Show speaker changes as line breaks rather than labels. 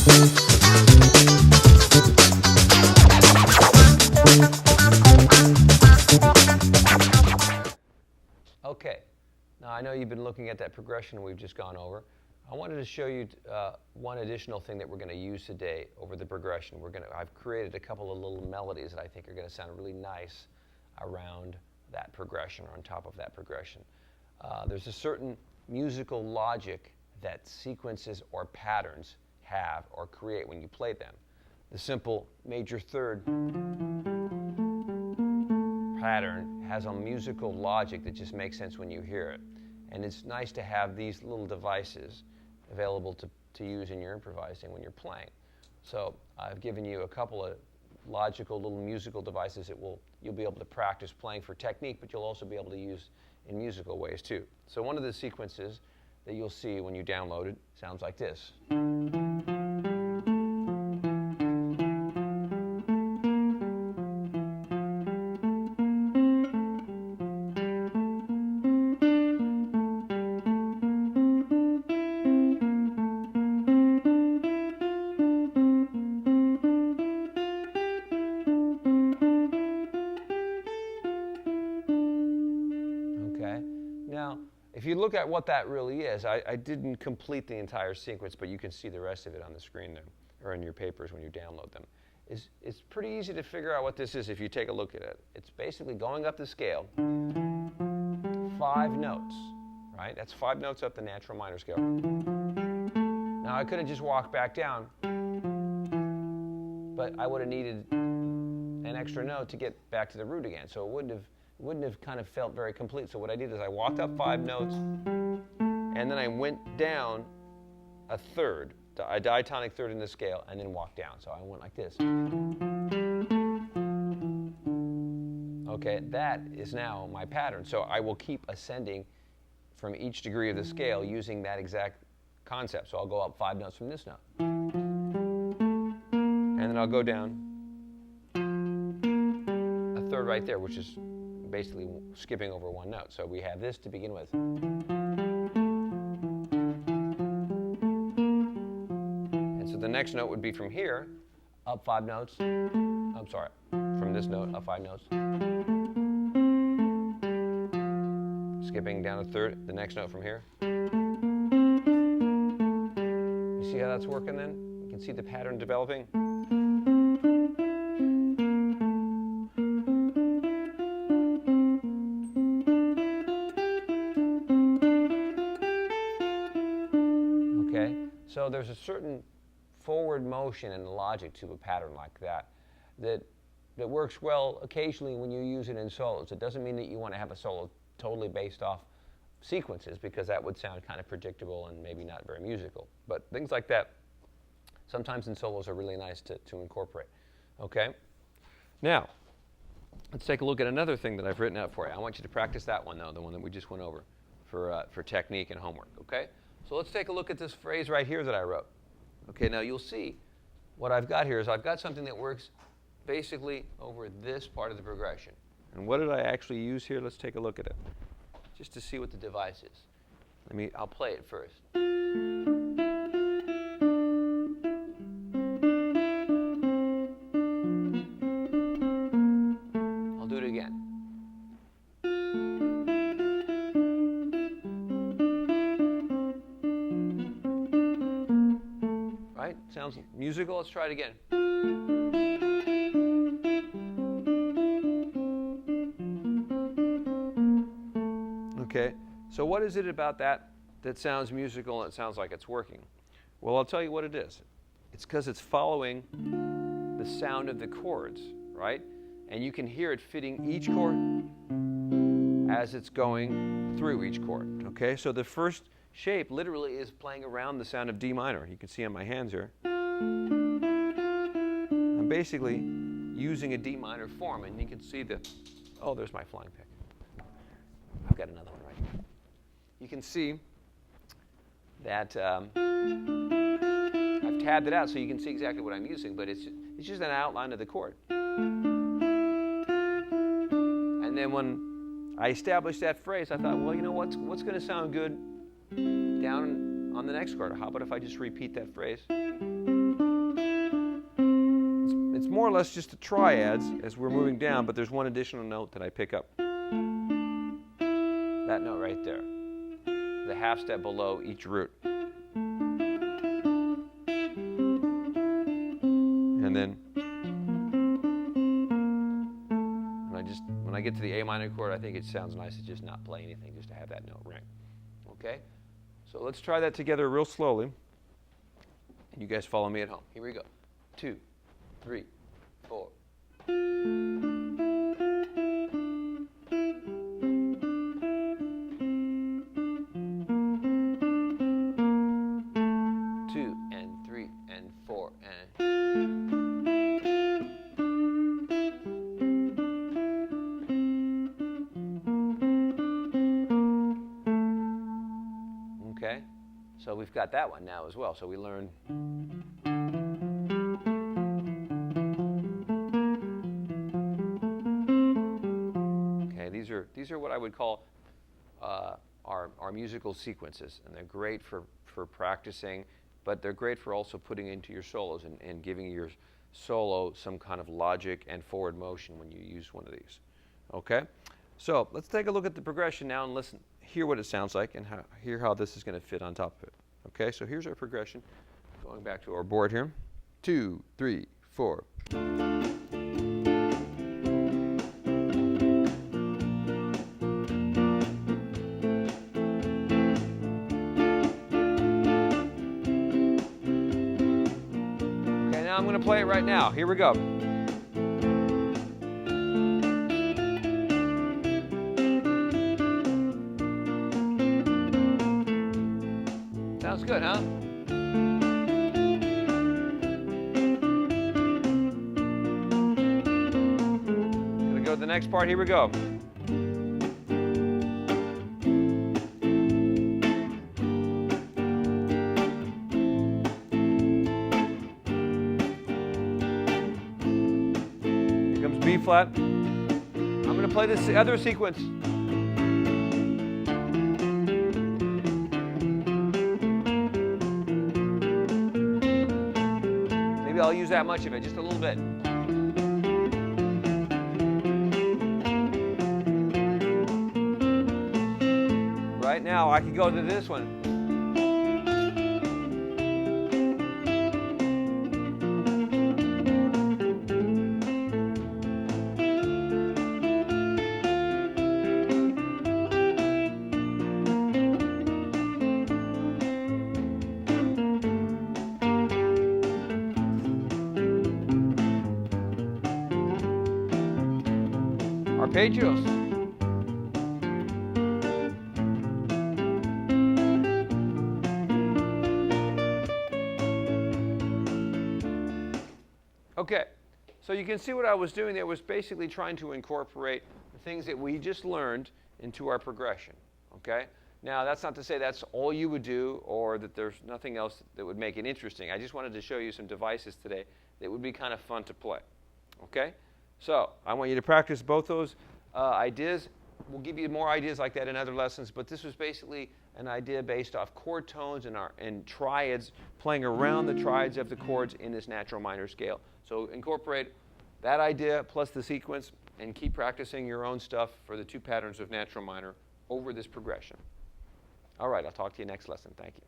Okay, now I know you've been looking at that progression we've just gone over. I wanted to show you one additional thing that we're going to use today over the progression. I've created a couple of little melodies that I think are going to sound really nice around that progression, or on top of that progression. There's a certain musical logic that sequences or patterns have or create when you play them. The simple major third pattern has a musical logic that just makes sense when you hear it. And it's nice to have these little devices available to use in your improvising when you're playing. So I've given you a couple of logical little musical devices that you'll be able to practice playing for technique, but you'll also be able to use in musical ways too. So one of the sequences that you'll see when you download it sounds like this. Now, if you look at what that really is, I didn't complete the entire sequence, but you can see the rest of it on the screen there, or in your papers when you download them. It's pretty easy to figure out what this is if you take a look at it. It's basically going up the scale 5 notes, right? That's 5 notes up the natural minor scale. Now, I could have just walked back down, but I would have needed an extra note to get back to the root again, so it wouldn't have kind of felt very complete. So what I did is I walked up 5 notes, and then I went down a third, a diatonic third in the scale, and then walked down. So I went like this. Okay, that is now my pattern. So I will keep ascending from each degree of the scale using that exact concept. So I'll go up 5 notes from this note. And then I'll go down a third right there, which is basically skipping over 1 note. So we have this to begin with. And so the next note would be from here, up 5 notes. I'm sorry, from this note, up 5 notes. Skipping down a third, the next note from here. You see how that's working then? You can see the pattern developing. So there's a certain forward motion and logic to a pattern like that works well occasionally when you use it in solos. It doesn't mean that you want to have a solo totally based off sequences, because that would sound kind of predictable and maybe not very musical. But things like that, sometimes in solos, are really nice to incorporate. Okay? Now, let's take a look at another thing that I've written out for you. I want you to practice that one, though, the one that we just went over for technique and homework. Okay? So let's take a look at this phrase right here that I wrote. Okay, now you'll see what I've got here is I've got something that works basically over this part of the progression. And what did I actually use here? Let's take a look at it, just to see what the device is. I'll play it first. I'll do it again. Right? Sounds musical. Let's try it again. Okay, so what is it about that sounds musical and it sounds like it's working? Well, I'll tell you what it is. It's because it's following the sound of the chords, right? And you can hear it fitting each chord as it's going through each chord. Okay, so the first shape literally is playing around the sound of D minor. You can see on my hands here. I'm basically using a D minor form, and you can see oh, there's my flying pick. I've got another one right here. You can see that I've tabbed it out so you can see exactly what I'm using, but it's just an outline of the chord. And then when I established that phrase, I thought, well, you know what's going to sound good down on the next chord? How about if I just repeat that phrase? And more or less just the triads as we're moving down, but there's one additional note that I pick up. That note right there. The half step below each root. And then when I get to the A minor chord, I think it sounds nice to just not play anything, just to have that note ring. Okay? So let's try that together real slowly. And you guys follow me at home. Here we go. 2, 3, 4. 2 and 3 and 4 and. Okay, so we've got that one now as well. So we learn. Okay, these are what I would call our musical sequences, and they're great for practicing, but they're great for also putting into your solos and giving your solo some kind of logic and forward motion when you use one of these. Okay, so let's take a look at the progression now and listen. Hear what it sounds like and hear how this is going to fit on top of it. Okay, so here's our progression. Going back to our board here. 2, 3, 4. Okay, now I'm going to play it right now. Here we go. Sounds good, huh? Gonna go to the next part. Here we go. Here comes B flat. I'm gonna play this other sequence. Maybe I'll use that much of it, just a little bit. Right now, I can go to this one. Arpeggios. Okay, so you can see what I was doing there was basically trying to incorporate the things that we just learned into our progression. Okay? Now, that's not to say that's all you would do or that there's nothing else that would make it interesting. I just wanted to show you some devices today that would be kind of fun to play. Okay? So I want you to practice both those ideas. We'll give you more ideas like that in other lessons, but this was basically an idea based off chord tones and triads, playing around the triads of the chords in this natural minor scale. So incorporate that idea plus the sequence and keep practicing your own stuff for the two patterns of natural minor over this progression. All right, I'll talk to you next lesson. Thank you.